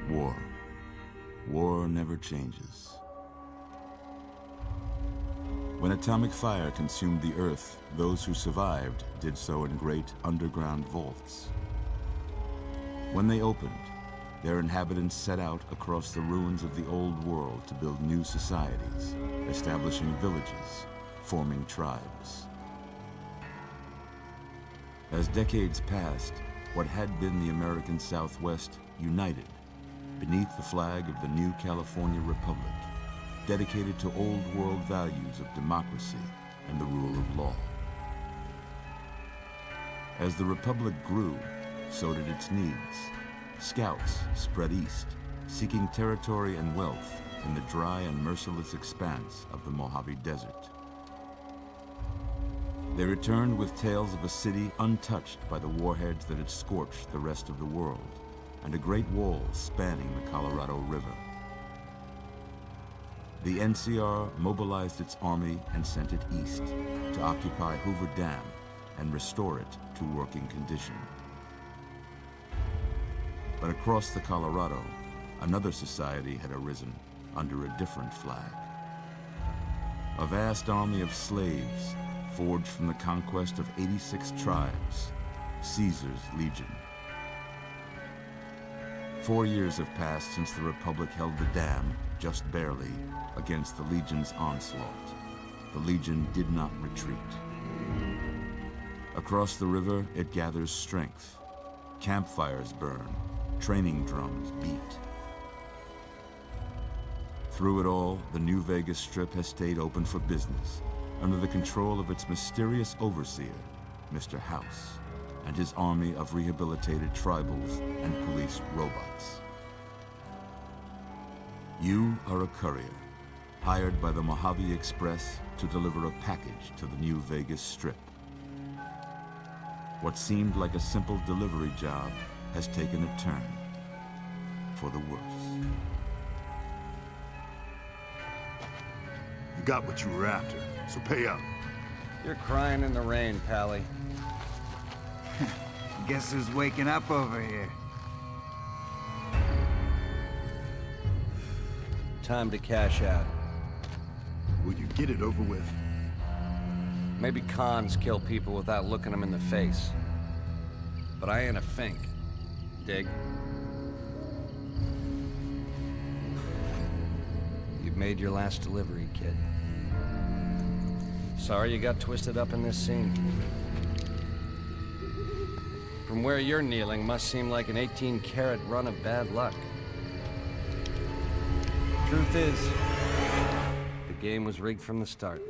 War. War never changes. When atomic fire consumed the Earth, those who survived did so in great underground vaults. When they opened, their inhabitants set out across the ruins of the old world to build new societies, establishing villages, forming tribes. As decades passed, what had been the American Southwest united beneath the flag of the new California Republic, dedicated to old world values of democracy and the rule of law. As the Republic grew, so did its needs. Scouts spread east, seeking territory and wealth in the dry and merciless expanse of the Mojave Desert. They returned with tales of a city untouched by the warheads that had scorched the rest of the world, and a great wall spanning the Colorado River. The NCR mobilized its army and sent it east to occupy Hoover Dam and restore it to working condition. But across the Colorado, another society had arisen under a different flag. A vast army of slaves forged from the conquest of 86 tribes, Caesar's Legion. 4 years have passed since the Republic held the dam, just barely, against the Legion's onslaught. the Legion did not retreat. Across the river, it gathers strength. Campfires burn, training drums beat. Through it all, the New Vegas Strip has stayed open for business, under the control of its mysterious overseer, Mr. House, and his army of rehabilitated tribals and police robots. You are a courier, hired by the Mojave Express to deliver a package to the New Vegas Strip. What seemed like a simple delivery job has taken a turn for the worse. You got what you were after, so pay up. You're crying in the rain, Pally. Guess who's waking up over here? Time to cash out. Will you get it over with? Maybe cons kill people without looking them in the face. But I ain't a fink. Dig? You've made your last delivery, kid. Sorry you got twisted up in this scene. From where you're kneeling must seem like an 18-carat run of bad luck. Truth is, the game was rigged from the start.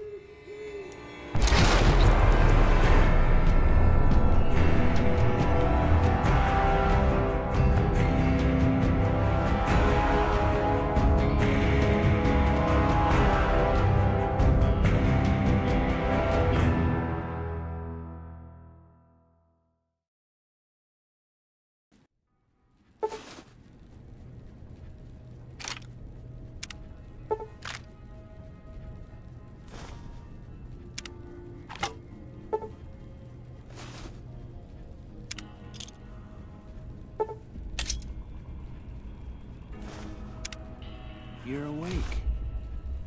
You're awake.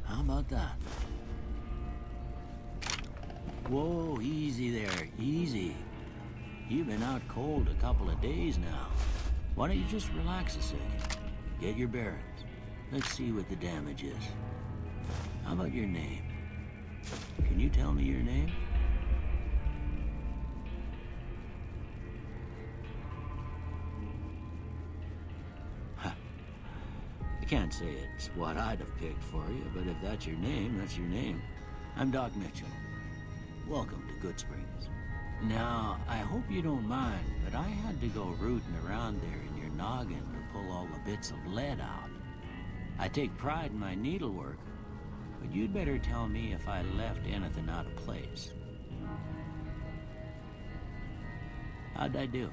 How about that? Whoa, easy there, easy. You've been out cold a couple of days now. Why don't you just relax a second? Get your bearings. Let's see what the damage is. How about your name? Can you tell me your name? I can't say it's what I'd have picked for you, but if that's your name, that's your name. I'm Doc Mitchell. Welcome to Goodsprings. Now, I hope you don't mind, but I had to go rooting around there in your noggin to pull all the bits of lead out. I take pride in my needlework, but you'd better tell me if I left anything out of place. How'd I do?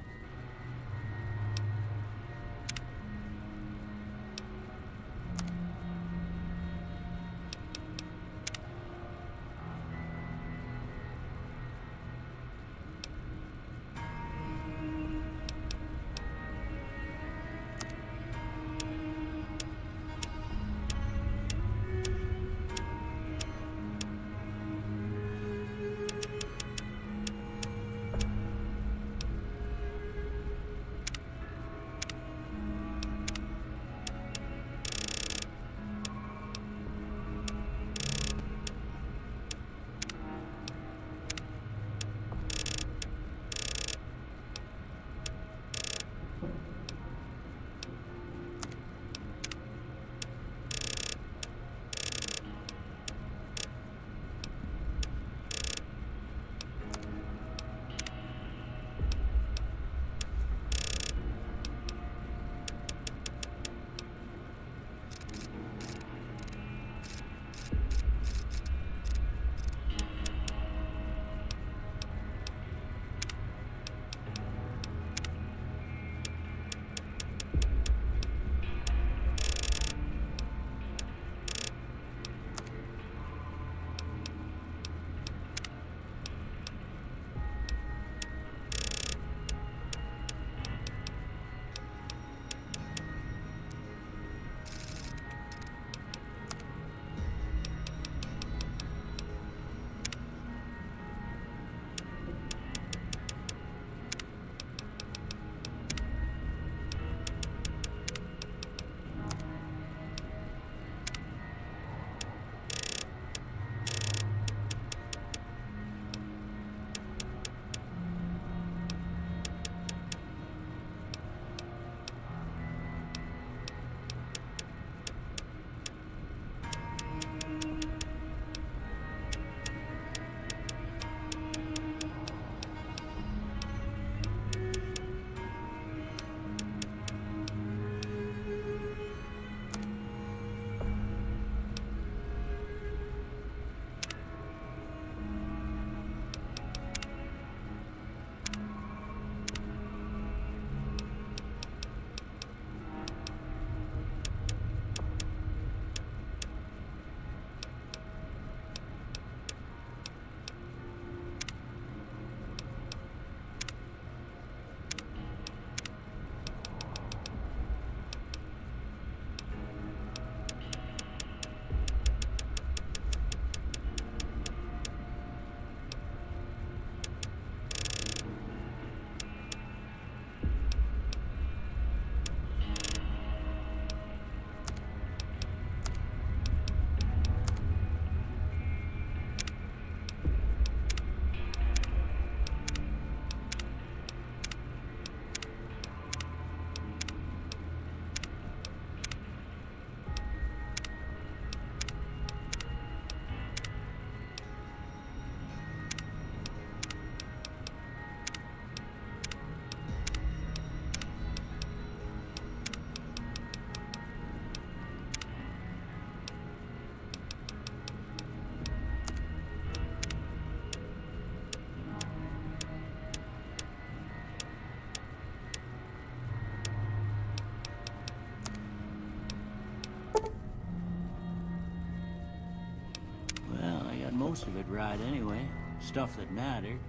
most of it right anyway. Stuff that mattered.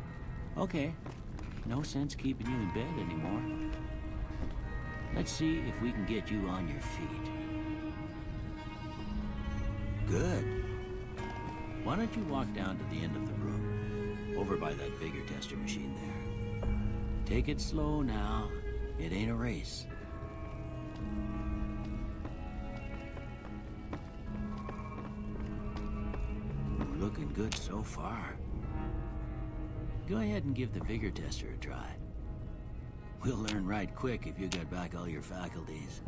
Okay, no sense keeping you in bed anymore. Let's see if we can get you on your feet. Good. Why don't you walk down to the end of the room, over by that vigor tester machine there. Take it slow now. It ain't a race. Looking good so far. Go ahead and give the vigor tester a try. We'll learn right quick if you get back all your faculties.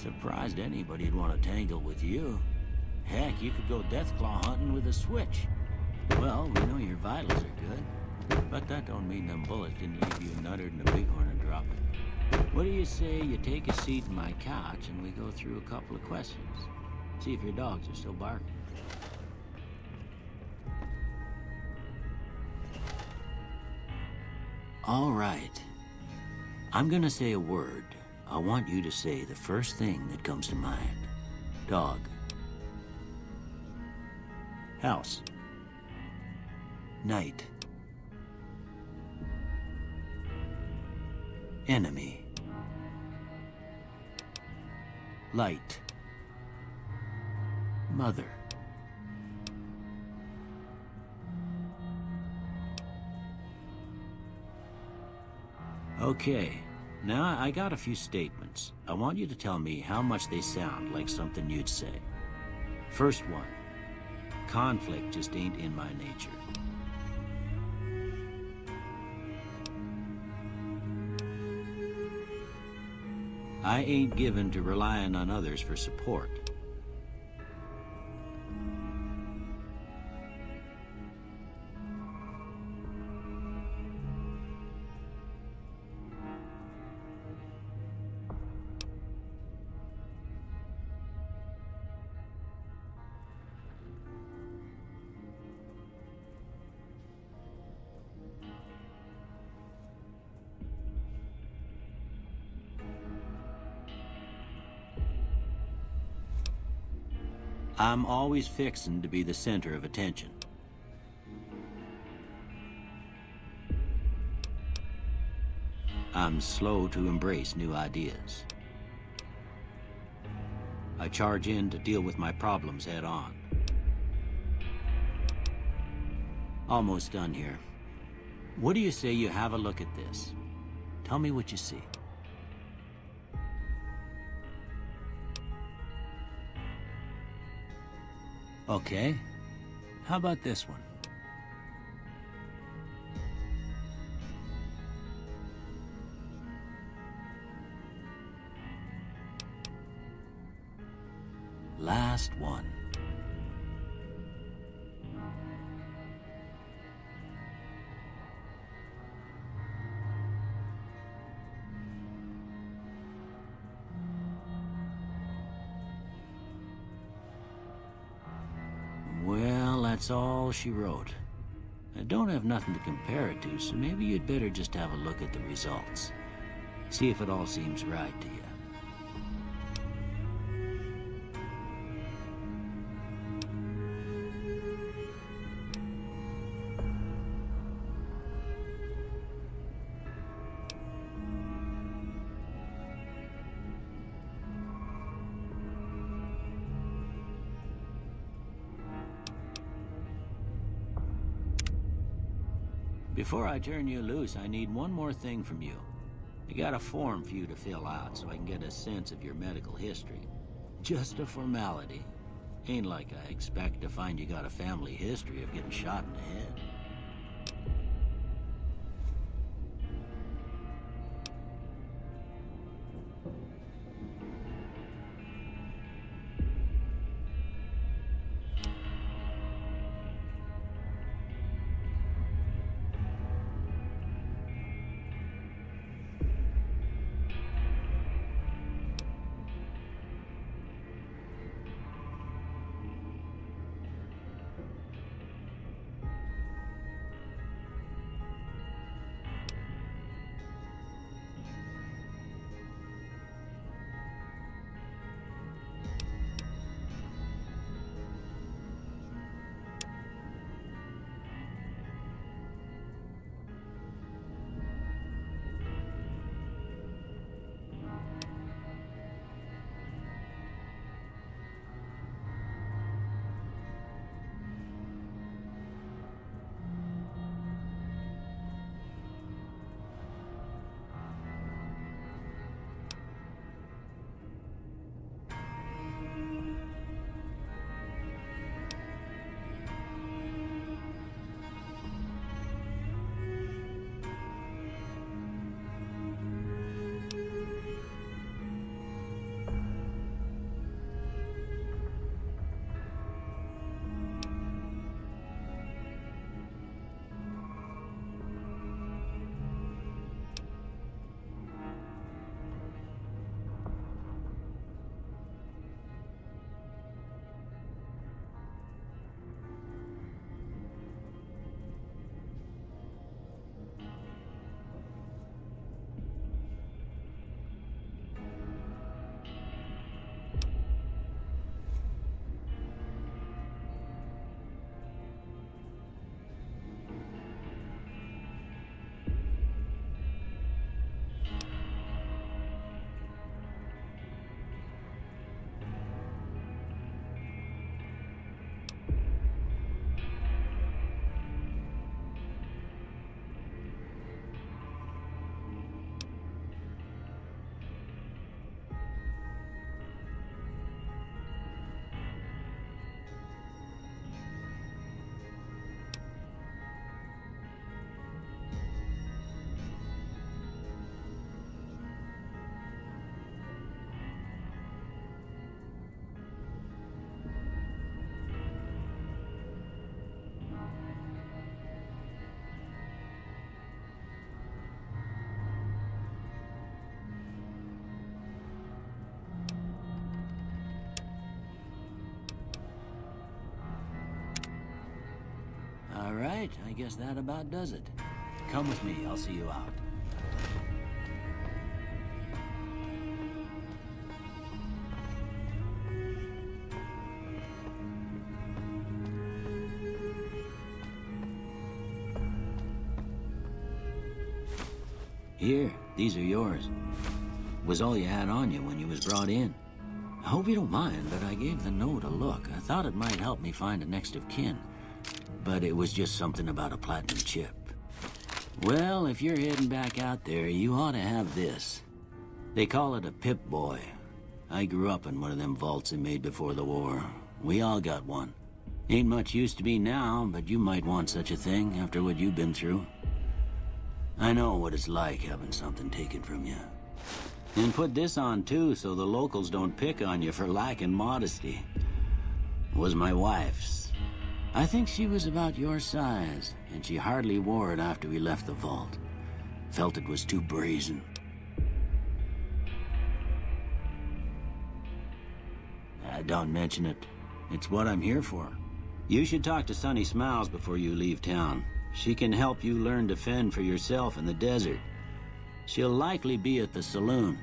Surprised anybody'd want to tangle with you. Heck, you could go Deathclaw hunting with a switch. Well, we know your vitals are good, but that don't mean them bullets didn't leave you nuttered in a bighorn and drop it. What do you say you take a seat in my couch and we go through a couple of questions? See if your dogs are still barking. All right. I'm gonna say a word. I want you to say the first thing that comes to mind. Dog. House. Night. Enemy. Light. Mother. Okay. Now, I got a few statements. I want you to tell me how much they sound like something you'd say. First one. Conflict just ain't in my nature. I ain't given to relying on others for support. I'm always fixin' to be the center of attention. I'm slow to embrace new ideas. I charge in to deal with my problems head on. Almost done here. What do you say you have a look at this? Tell me what you see. Okay. How about this one? Last one. Well, that's all she wrote. I don't have nothing to compare it to, so maybe you'd better just have a look at the results. See if it all seems right to you. Before I turn you loose, I need one more thing from you. I got a form for you to fill out so I can get a sense of your medical history. Just a formality. Ain't like I expect to find you got a family history of getting shot in the head. All right, I guess that about does it. Come with me, I'll see you out. Here, these are yours. Was all you had on you when you was brought in. I hope you don't mind, but I gave the note a look. I thought it might help me find a next of kin. But it was just something about a platinum chip. Well, if you're heading back out there, you ought to have this. They call it a Pip-Boy. I grew up in one of them vaults they made before the war. We all got one. Ain't much use to me now, but you might want such a thing after what you've been through. I know what it's like having something taken from you. And put this on too, so the locals don't pick on you for lacking modesty. It was my wife's. I think she was about your size, and she hardly wore it after we left the vault. Felt it was too brazen. Don't mention it. It's what I'm here for. You should talk to Sunny Smiles before you leave town. She can help you learn to fend for yourself in the desert. She'll likely be at the saloon.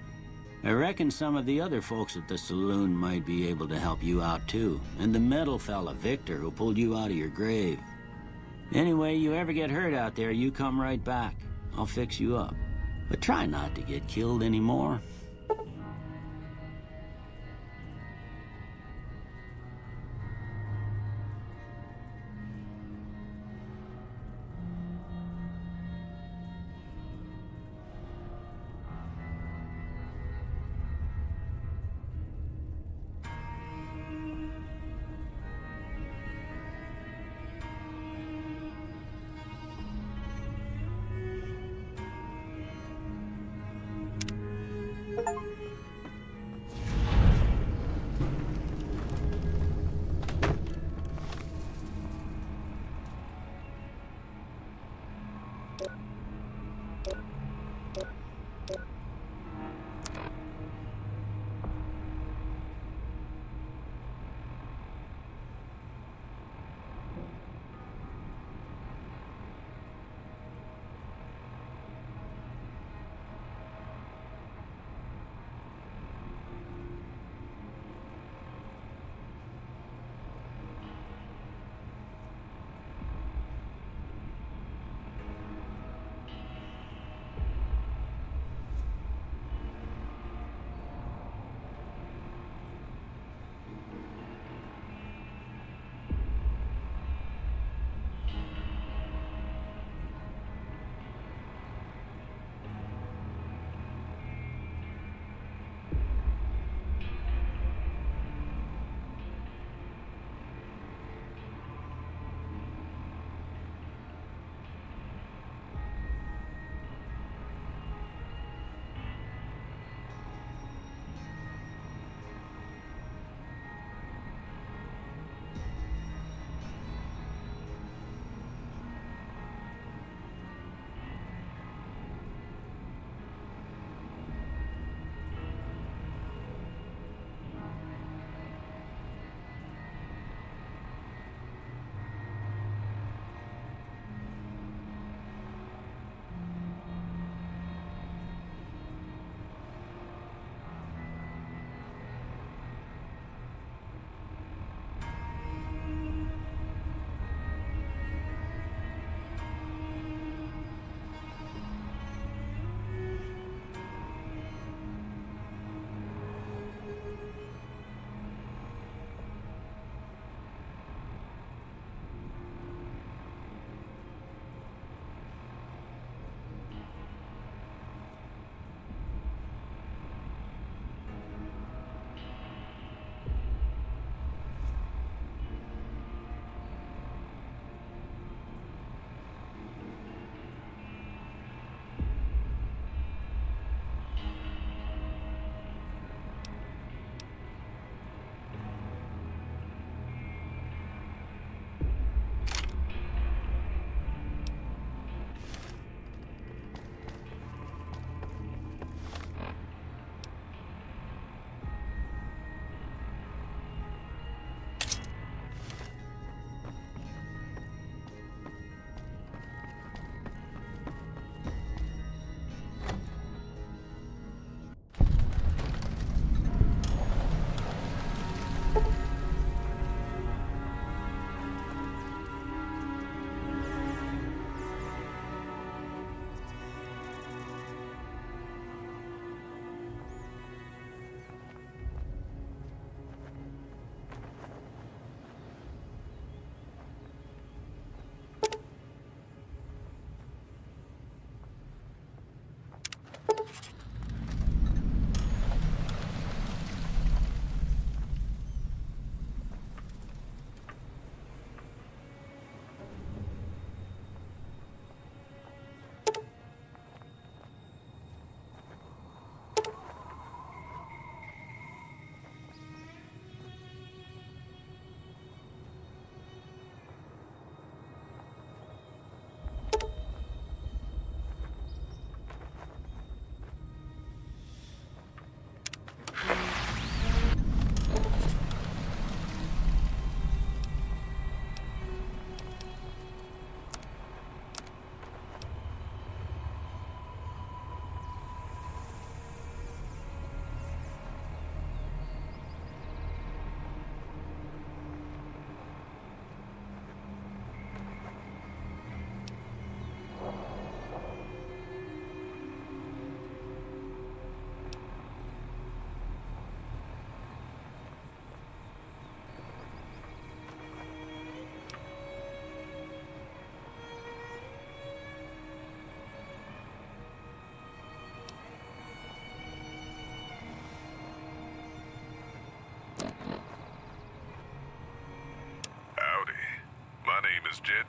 I reckon some of the other folks at the saloon might be able to help you out too. And the metal fella, Victor, who pulled you out of your grave. Anyway, you ever get hurt out there, you come right back. I'll fix you up. But try not to get killed anymore.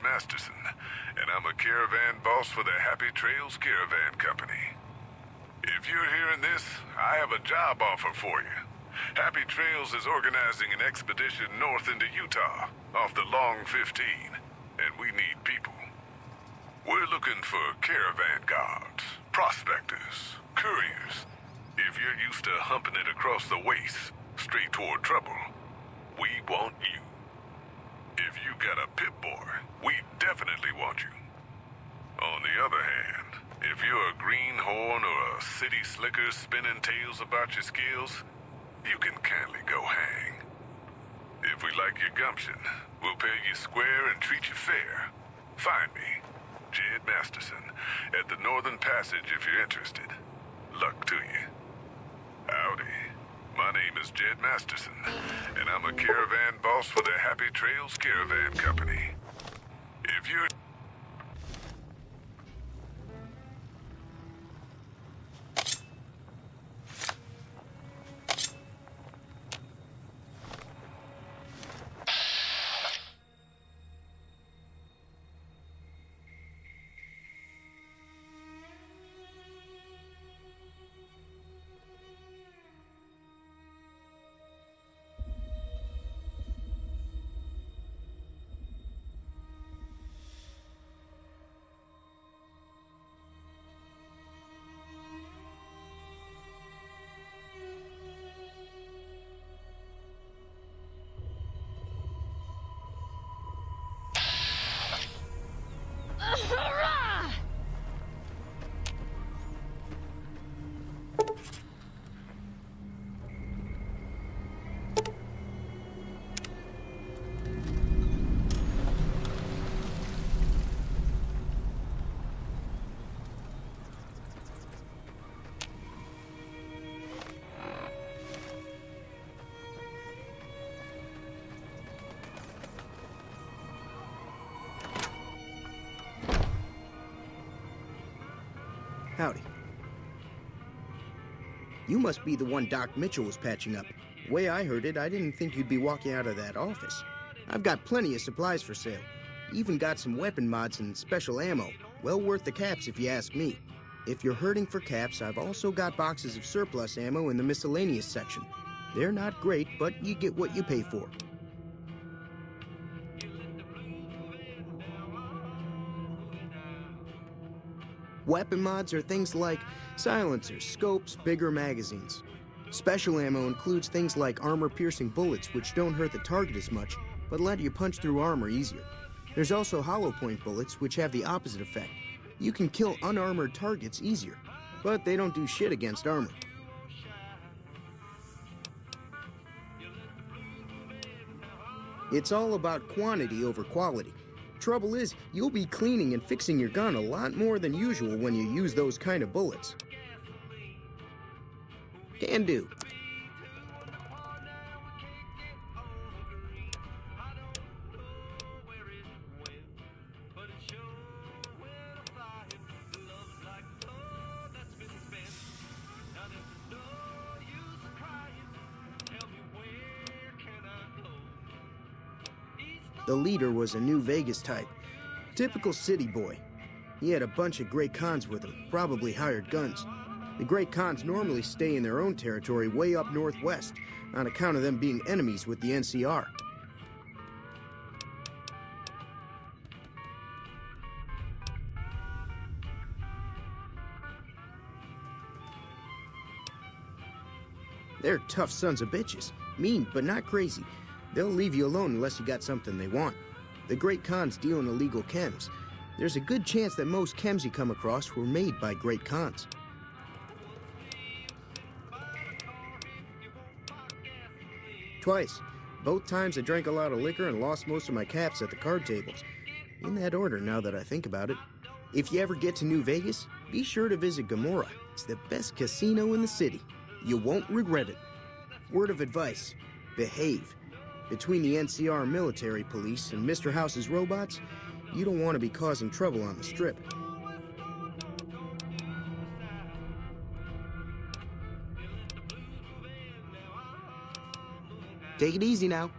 Masterson, and I'm a caravan boss for the Happy Trails Caravan Company. If you're hearing this, I have a job offer for you. Happy Trails is organizing an expedition north into Utah, off the Long 15, and we need people. We're looking for caravan guards, prospectors, couriers. If you're used to humping it across the waste, straight toward trouble, we want you. If you got a pit boy, we definitely want you. On the other hand, if you're a greenhorn or a city slicker spinning tales about your skills, you can kindly go hang. If we like your gumption, we'll pay you square and treat you fair. Find me, Jed Masterson, at the Northern Passage if you're interested. Luck to you. Howdy. My name is Jed Masterson, and I'm a caravan boss for the Happy Trails Caravan Company. If you're... Howdy. You must be the one Doc Mitchell was patching up. The way I heard it, I didn't think you'd be walking out of that office. I've got plenty of supplies for sale. Even got some weapon mods and special ammo. Well worth the caps if you ask me. If you're hurting for caps, I've also got boxes of surplus ammo in the miscellaneous section. They're not great, but you get what you pay for. Weapon mods are things like silencers, scopes, bigger magazines. Special ammo includes things like armor-piercing bullets, which don't hurt the target as much, but let you punch through armor easier. There's also hollow point bullets, which have the opposite effect. You can kill unarmored targets easier, but they don't do shit against armor. It's all about quantity over quality. Trouble is, you'll be cleaning and fixing your gun a lot more than usual when you use those kind of bullets. Can do. The leader was a New Vegas type. Typical city boy. He had a bunch of Great Khans with him, probably hired guns. The Great Khans normally stay in their own territory way up northwest, on account of them being enemies with the NCR. They're tough sons of bitches. Mean, but not crazy. They'll leave you alone unless you got something they want. The Great Khans deal in illegal chems. There's a good chance that most chems you come across were made by Great Khans. Twice. Both times I drank a lot of liquor and lost most of my caps at the card tables. In that order, now that I think about it. If you ever get to New Vegas, be sure to visit Gomorrah. It's the best casino in the city. You won't regret it. Word of advice, behave. Between the NCR military police and Mr. House's robots, you don't want to be causing trouble on the Strip. Take it easy now.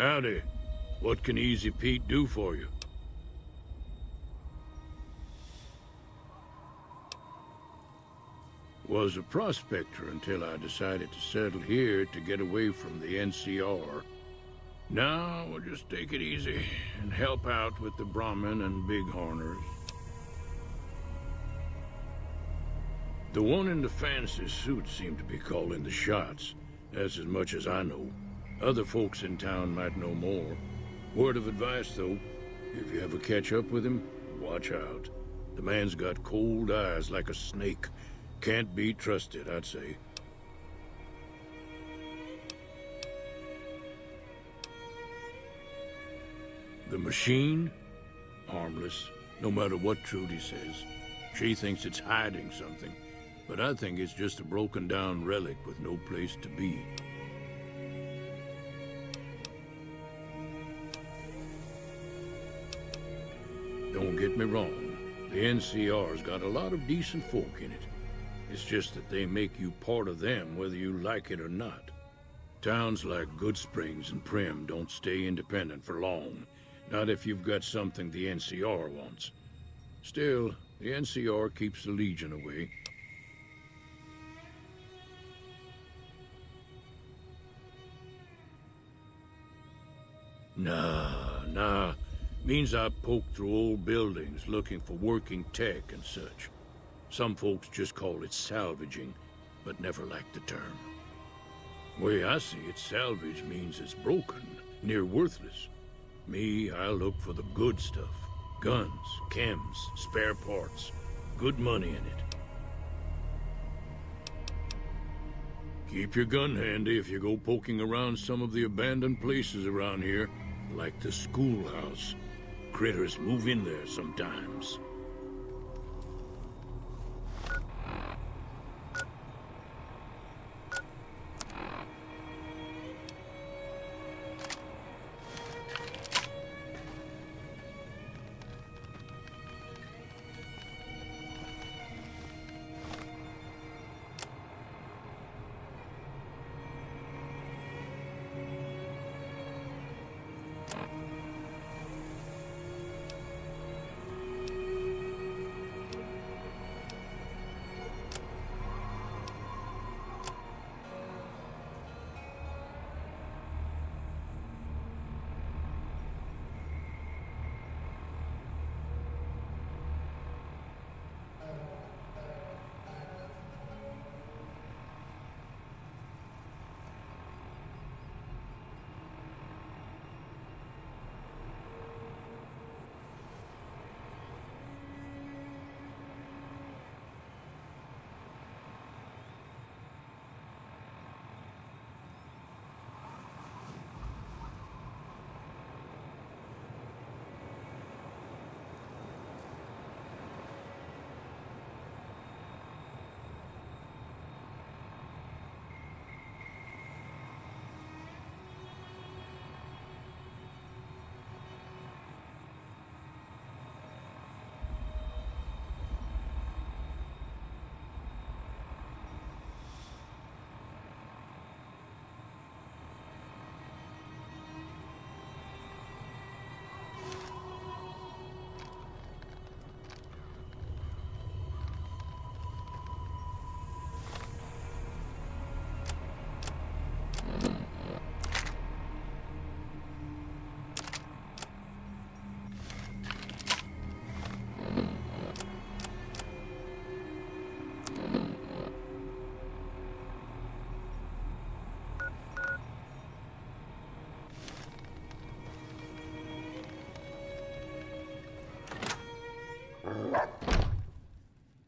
Howdy. What can Easy Pete do for you? Was a prospector until I decided to settle here to get away from the NCR. Now, we'll just take it easy and help out with the Brahmin and Bighorners. The one in the fancy suit seemed to be calling the shots. That's as much as I know. Other folks in town might know more. Word of advice, though, if you ever catch up with him, watch out. The man's got cold eyes like a snake. Can't be trusted, I'd say. The machine? Harmless, no matter what Trudy says. She thinks it's hiding something, but I think it's just a broken-down relic with no place to be. Don't get me wrong, the NCR's got a lot of decent folk in it. It's just that they make you part of them whether you like it or not. Towns like Goodsprings and Primm don't stay independent for long. Not if you've got something the NCR wants. Still, the NCR keeps the Legion away. Nah. Means I poke through old buildings looking for working tech and such. Some folks just call it salvaging, but never liked the term. Way I see it, salvage means it's broken, near worthless. Me, I look for the good stuff. Guns, chems, spare parts. Good money in it. Keep your gun handy if you go poking around some of the abandoned places around here, like the schoolhouse. Critters move in there sometimes.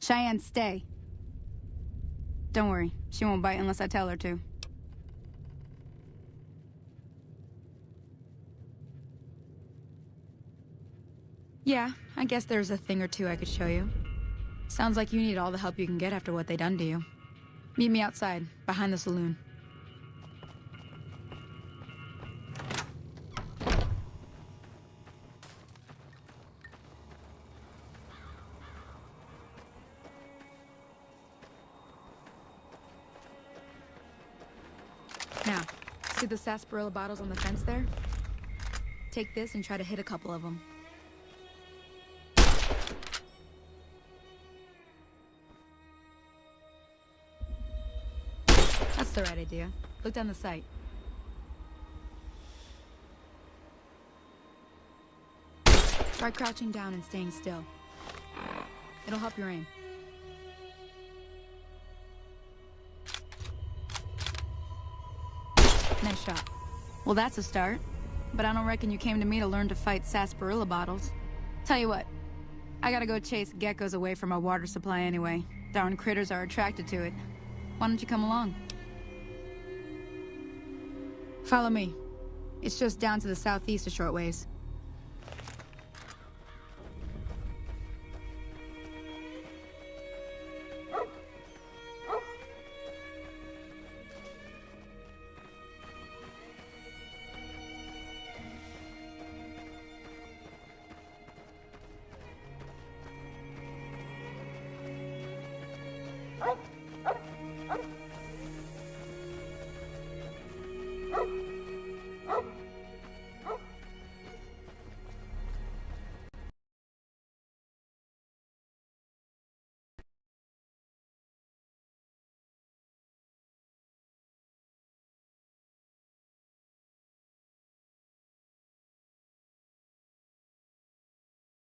Cheyenne, stay. Don't worry, she won't bite unless I tell her to. Yeah, I guess there's a thing or two I could show you. Sounds like you need all the help you can get after what they done to you. Meet me outside, behind the saloon. Now, see the sarsaparilla bottles on the fence there? Take this and try to hit a couple of them. That's the right idea. Look down the sight. Try crouching down and staying still. It'll help your aim. Nice shot. Well, that's a start. But I don't reckon you came to me to learn to fight sarsaparilla bottles. Tell you what, I gotta go chase geckos away from our water supply anyway. Darn critters are attracted to it. Why don't you come along? Follow me. It's just down to the southeast a short ways.